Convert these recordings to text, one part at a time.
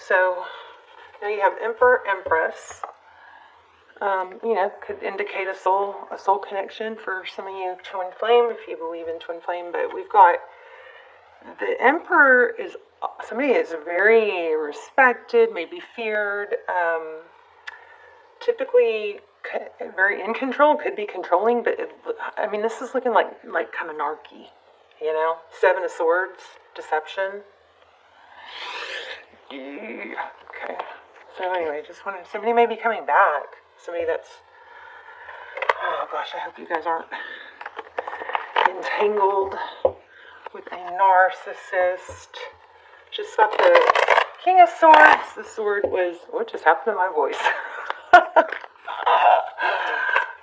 So now you have Emperor, Empress. Could indicate a soul connection for some of you twin flame, if you believe in twin flame. But we've got the Emperor is somebody is very respected, maybe feared, typically very in control, could be controlling, but this is looking like kind of narky, Seven of Swords, deception. Yeah. Okay. So anyway, just wanted, somebody may be coming back. Somebody that's, oh gosh, I hope you guys aren't entangled with a narcissist. Just got the King of Swords. The sword was, what just happened to my voice?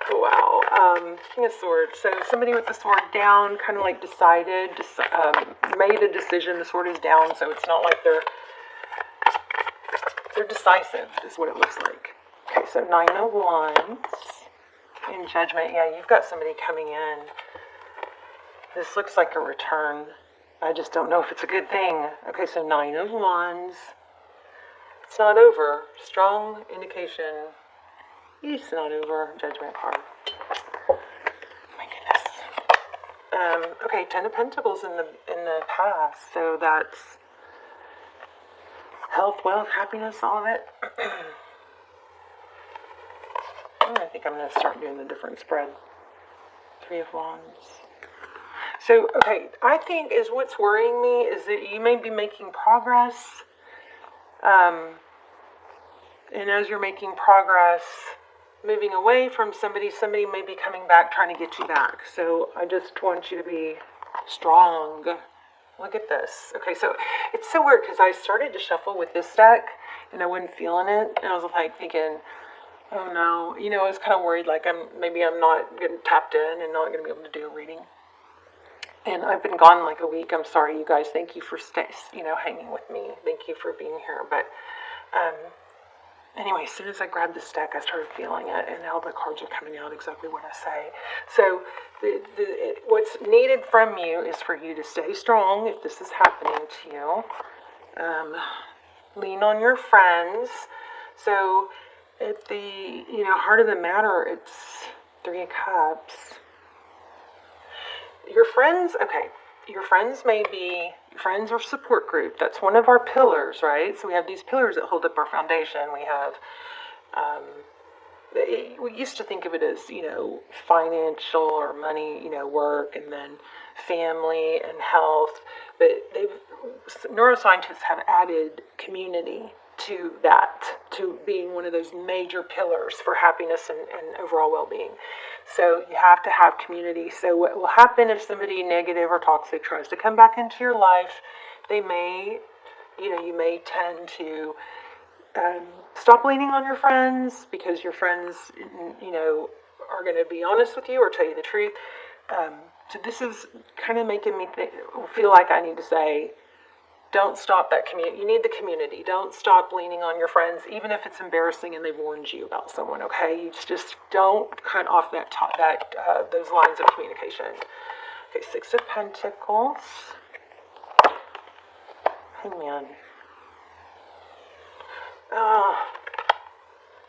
Wow. King of Swords. So somebody with the sword down, kind of like decided, made a decision. The sword is down, so it's not like they're decisive, is what it looks like. Okay, so 9 of Wands in Judgment. Yeah, you've got somebody coming in. This looks like a return. I just don't know if it's a good thing. Okay, so 9 of Wands. It's not over. Strong indication. It's not over. Judgment card. My goodness. Okay, 10 of Pentacles in the past. So that's health, wealth, happiness, all of it. I think I'm going to start doing the different spread. 3 of Wands. So, okay, I think is what's worrying me is that you may be making progress. And as you're making progress, moving away from somebody may be coming back, trying to get you back. So I just want you to be strong. Look at this. Okay, so it's so weird because I started to shuffle with this deck and I wasn't feeling it. And I was like thinking, oh no, I was kind of worried like maybe I'm not getting tapped in and not going to be able to do a reading. And I've been gone like a week. I'm sorry, you guys. Thank you for hanging with me. Thank you for being here. But anyway, as soon as I grabbed this deck, I started feeling it, and now the cards are coming out exactly what I say. So what's needed from you is for you to stay strong if this is happening to you. Lean on your friends. So at the heart of the matter, it's 3 of Cups. Your friends, okay, your friends may be, friends or support group. That's one of our pillars, right? So we have these pillars that hold up our foundation. We have, we used to think of it as, financial or money, work, and then family and health. But neuroscientists have added community to that, to being one of those major pillars for happiness and overall well-being. So you have to have community. So what will happen if somebody negative or toxic tries to come back into your life, they may, you may tend to stop leaning on your friends because your friends, are going to be honest with you or tell you the truth. So this is kind of making me feel like I need to say, don't stop that community. You need the community. Don't stop leaning on your friends, even if it's embarrassing and they've warned you about someone. Okay, you just don't cut off those lines of communication. Okay, 6 of Pentacles. Hangman.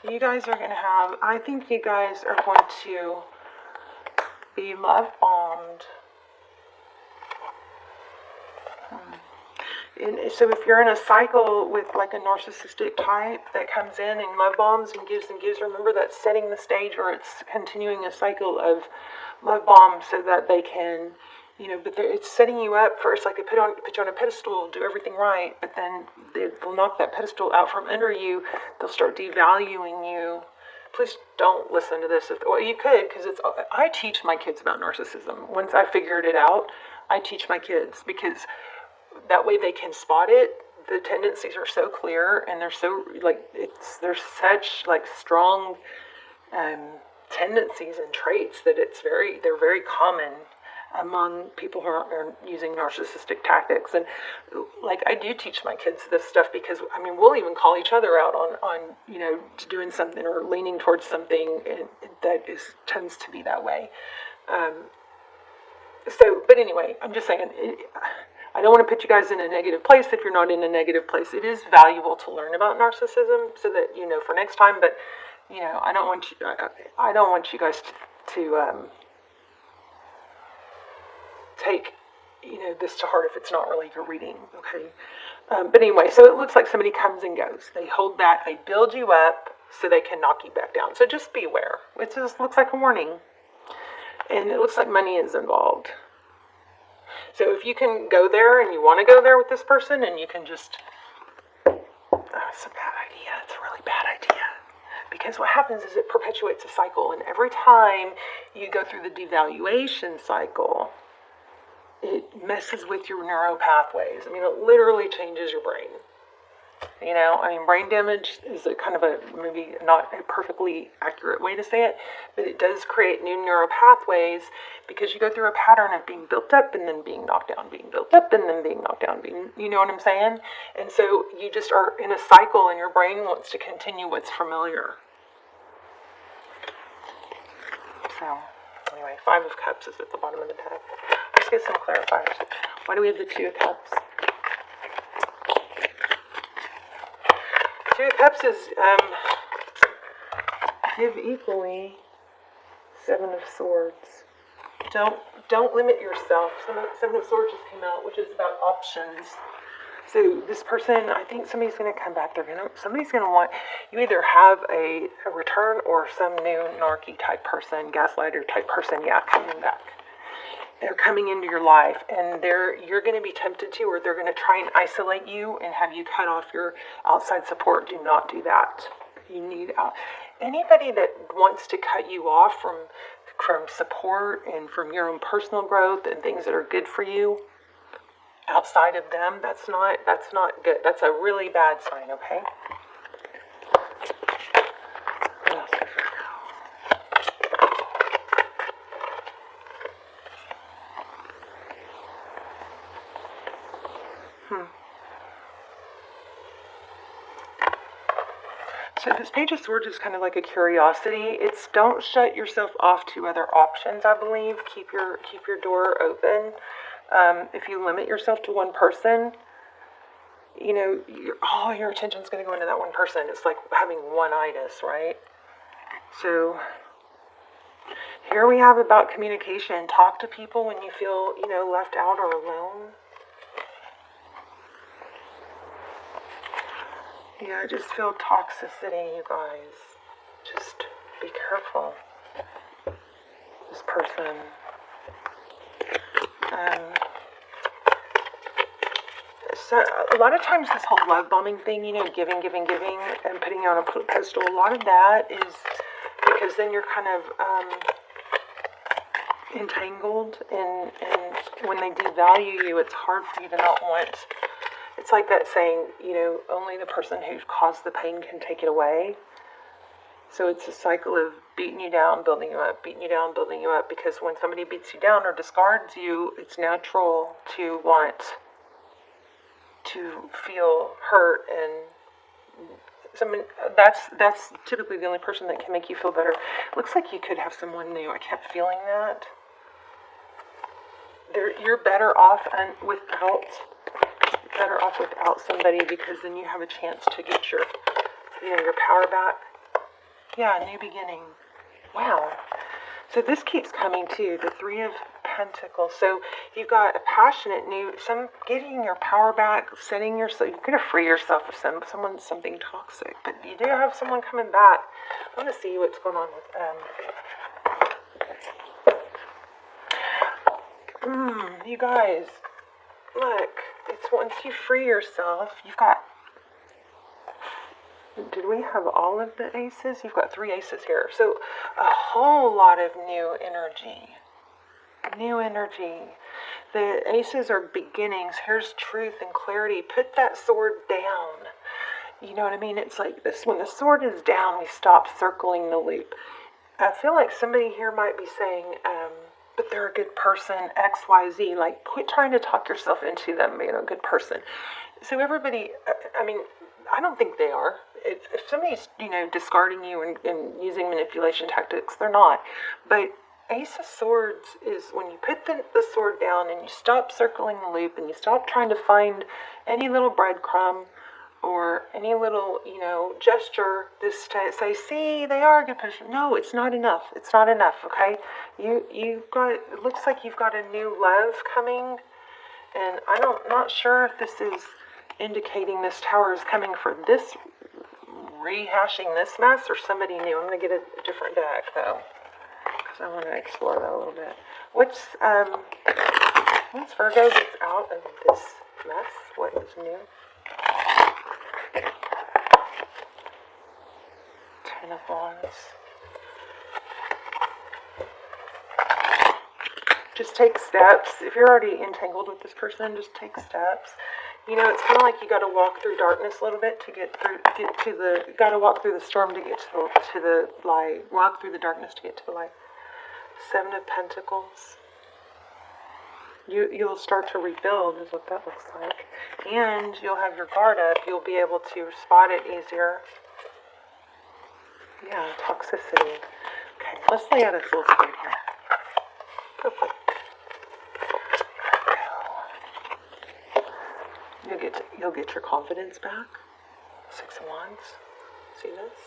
You guys are going to have. I think you guys are going to be love bombed. And so if you're in a cycle with like a narcissistic type that comes in and love bombs and gives, remember that's setting the stage, or it's continuing a cycle of love bombs so that they can, but it's setting you up for, it's like they put you on a pedestal, do everything right, but then they'll knock that pedestal out from under you. They'll start devaluing you. Please don't listen to this. Well, you could, because I teach my kids about narcissism. Once I figured it out, I teach my kids because that way they can spot it. The tendencies are so clear, and they're so there's such strong tendencies and traits that they're very common among people who are using narcissistic tactics. And I do teach my kids this stuff because we'll even call each other out on doing something or leaning towards something that tends to be that way. But anyway, I'm just saying. I don't want to put you guys in a negative place if you're not in a negative place. It is valuable to learn about narcissism so that, for next time, but, I don't want you, I don't want you guys to take, this to heart if it's not really your reading, okay? But anyway, so it looks like somebody comes and goes. They hold back, they build you up so they can knock you back down. So just beware. It just looks like a warning. And it looks like money is involved. So if you can go there and you want to go there with this person and you can just, it's a bad idea. It's a really bad idea. Because what happens is it perpetuates a cycle. And every time you go through the devaluation cycle, it messes with your neural pathways. I mean, it literally changes your brain. Brain damage is a kind of maybe not a perfectly accurate way to say it, but it does create new neural pathways because you go through a pattern of being built up and then being knocked down, being built up and then being knocked down, you know what I'm saying? And so you just are in a cycle and your brain wants to continue what's familiar. So, anyway, 5 of Cups is at the bottom of the deck. Let's get some clarifiers. Why do we have the 2 of Cups? 2 of Cups is give equally 7 of Swords. Don't limit yourself. 7 of Swords just came out, which is about options. So this person, I think somebody's going to come back. Somebody's going to want, you either have a return or some new narky type person, gaslighter type person, coming back. They're coming into your life, and you're going to be tempted to, or they're going to try and isolate you and have you cut off your outside support. Do not do that. You need anybody that wants to cut you off from support and from your own personal growth and things that are good for you. Outside of them, that's not good. That's a really bad sign. Okay. What else is So this Page of Swords is kind of like a curiosity. It's don't shut yourself off to other options, I believe. Keep your door open. If you limit yourself to one person, all your attention is going to go into that one person. It's like having one-itis, right? So here we have about communication. Talk to people when you feel, left out or alone. Yeah, I just feel toxicity, you guys. Just be careful. This person. So a lot of times this whole love bombing thing, giving, and putting you on a pedestal, a lot of that is because then you're kind of entangled, and when they devalue you, it's hard for you to not want. It's like that saying, only the person who caused the pain can take it away. So it's a cycle of beating you down, building you up, beating you down, building you up, because when somebody beats you down or discards you, it's natural to want to feel hurt, and that's typically the only person that can make you feel better. Looks like you could have someone new. I kept feeling that. You're better off without somebody, because then you have a chance to get your power back. Yeah, new beginning. Wow. So this keeps coming too, the 3 of Pentacles. So you've got a passionate getting your power back, setting yourself, you're going to free yourself of something toxic. But you do have someone coming back. I want to see what's going on with you guys. Look, it's once you free yourself, you've got. Did we have all of the aces? You've got 3 aces here. So a whole lot of new energy. New energy. The aces are beginnings. Here's truth and clarity. Put that sword down. You know what I mean? It's like this. When the sword is down, we stop circling the loop. I feel like somebody here might be saying, but they're a good person, X, Y, Z. Like, quit trying to talk yourself into them being a good person. So everybody, I don't think they are. If somebody's, discarding you and using manipulation tactics, they're not. But Ace of Swords is when you put the sword down and you stop circling the loop and you stop trying to find any little breadcrumb or any little, gesture this to say, see, they are a good person. No, it's not enough. It's not enough, okay? You've got, it looks like you've got a new love coming, and not sure if this is indicating this tower is coming for this, rehashing this mess, or somebody new. I'm going to get a different deck, though, because I want to explore that a little bit. Once Virgo gets out of this mess, what is new? Ten of Wands. Just take steps. If you're already entangled with this person, just take steps. It's kind of like you got to walk through darkness a little bit to got to walk through the storm to get to the light. Walk through the darkness to get to the light. Seven of Pentacles. You'll start to rebuild is what that looks like. And you'll have your guard up. You'll be able to spot it easier. Yeah, toxicity. Okay, let's lay out a full card here. Go for it. You'll get your confidence back. Six of Wands. See this?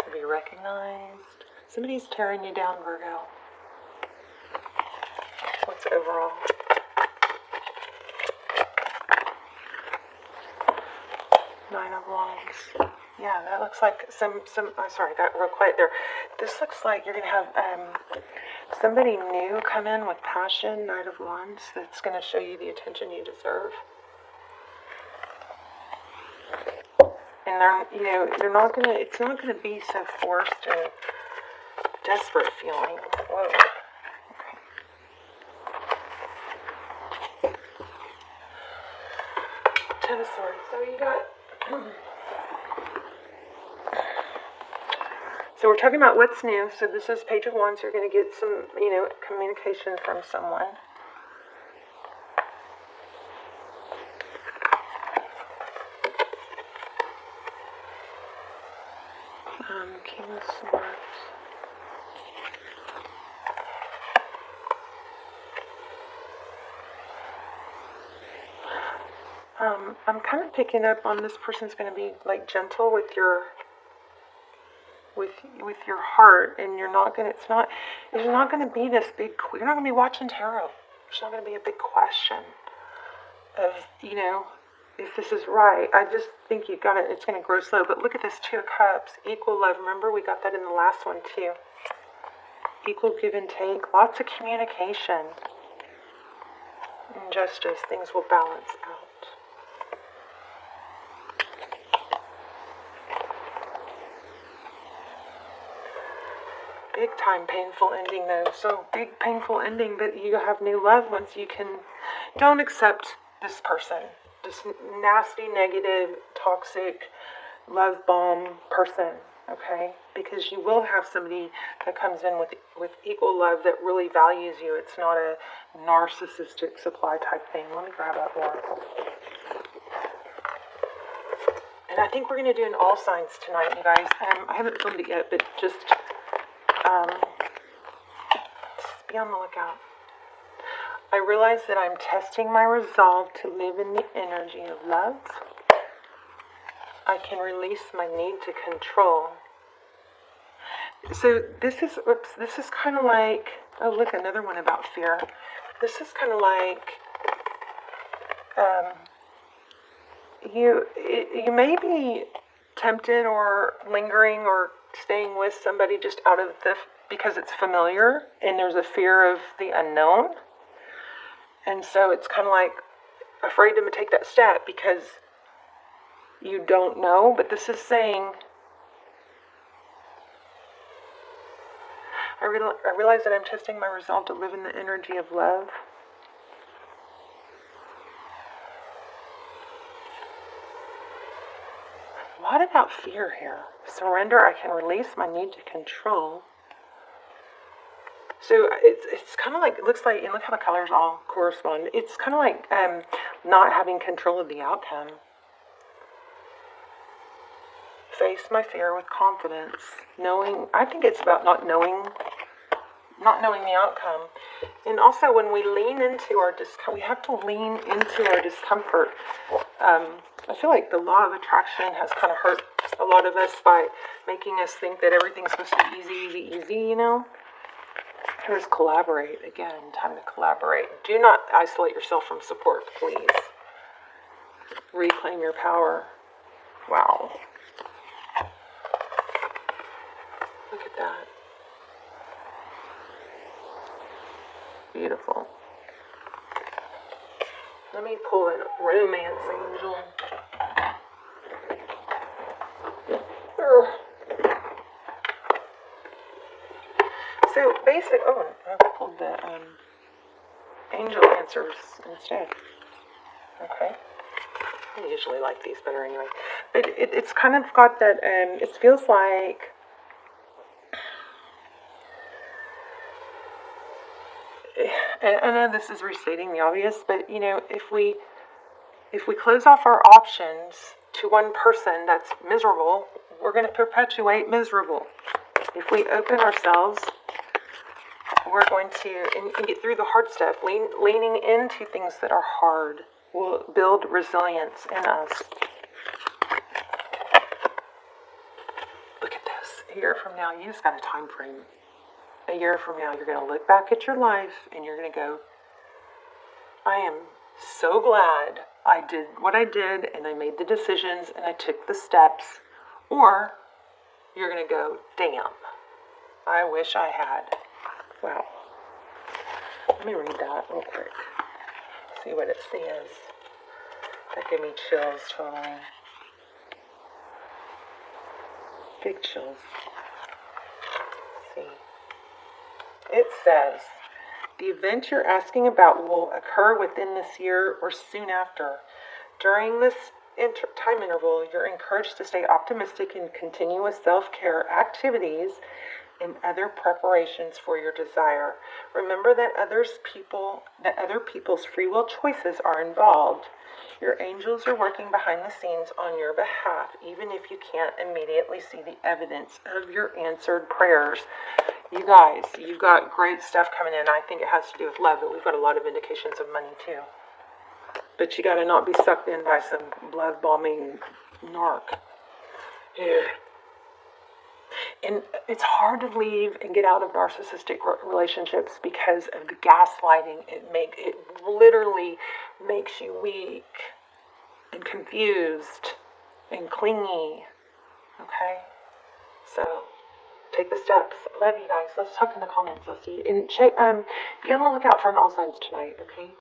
You'll be recognized. Somebody's tearing you down, Virgo. What's overall? Nine of Wands. Yeah, that looks like I'm sorry, I got real quiet there. This looks like you're going to have somebody new come in with passion, Knight of Wands, that's going to show you the attention you deserve. And they're not going to, it's not going to be so forced and desperate feeling. Whoa. Okay. Ten of Swords. So you got... So we're talking about what's new. So this is Page of Wands. You're going to get some, communication from someone. King of Swords. I'm kind of picking up on this person's going to be like gentle with your heart, and you're not going to. There's not going to be this big. You're not going to be watching tarot. There's not going to be a big question of if this is right. I just think you got it. It's going to grow slow. But look at this Two of Cups, equal love. Remember, we got that in the last one too. Equal give and take. Lots of communication. And justice. Things will balance out. Big time painful ending though. So big painful ending, but you have new love once you can. Don't accept this person. This nasty, negative, toxic, love bomb person, okay? Because you will have somebody that comes in with equal love that really values you. It's not a narcissistic supply type thing. Let me grab that oracle. And I think we're going to do an all signs tonight, you guys. I haven't filmed it yet, but just be on the lookout. I realize that I'm testing my resolve to live in the energy of love. I can release my need to control. So this is kind of like, oh look, another one about fear. This is kind of like, you may be tempted or lingering or staying with somebody just because it's familiar and there's a fear of the unknown. And so it's kind of like afraid to take that step because you don't know. But this is saying, I realize that I'm testing my resolve to live in the energy of love. A lot about fear here. Surrender, I can release my need to control. So it's kind of like, it looks like, and look how the colors all correspond. It's kind of like not having control of the outcome. Face my fear with confidence. Knowing, I think it's about not knowing not knowing the outcome. And also when we lean into our discomfort, we have to lean into our discomfort. I feel like the law of attraction has kind of hurt a lot of us by making us think that everything's supposed to be easy, you know? Just collaborate. Again, time to collaborate. Do not isolate yourself from support, please. Reclaim your power. Wow. Look at that. Beautiful. Let me pull a romance angel. So basic. Oh, I pulled the angel answers instead. Okay. I usually like these better anyway. But it's kind of got that. It feels like. And I know this is restating the obvious, but you know, if we close off our options to one person that's miserable, we're going to perpetuate miserable. If we open ourselves, we're going to and get through the hard stuff. Leaning into things that are hard will build resilience in us. Look at this. A year from now, you just got a time frame. A year from now, you're going to look back at your life and you're going to go, I am so glad I did what I did and I made the decisions and I took the steps. Or you're going to go, damn, I wish I had. Wow. Let me read that real quick. See what it says. That gave me chills, totally. Big chills. Let's see. It says, the event you're asking about will occur within this year or soon after. During this time interval, you're encouraged to stay optimistic and continue with self-care activities and other preparations for your desire. Remember that other people's free will choices are involved. Your angels are working behind the scenes on your behalf, even if you can't immediately see the evidence of your answered prayers. You guys, you've got great stuff coming in. I think it has to do with love, but we've got a lot of indications of money too. But you got to not be sucked in by some blood-bombing narc. Yeah. And it's hard to leave and get out of narcissistic relationships because of the gaslighting. It literally makes you weak and confused and clingy. Okay? So take the steps. Love you guys. Let's talk in the comments. Let's see. And check. Be on the lookout for an all signs tonight. Okay?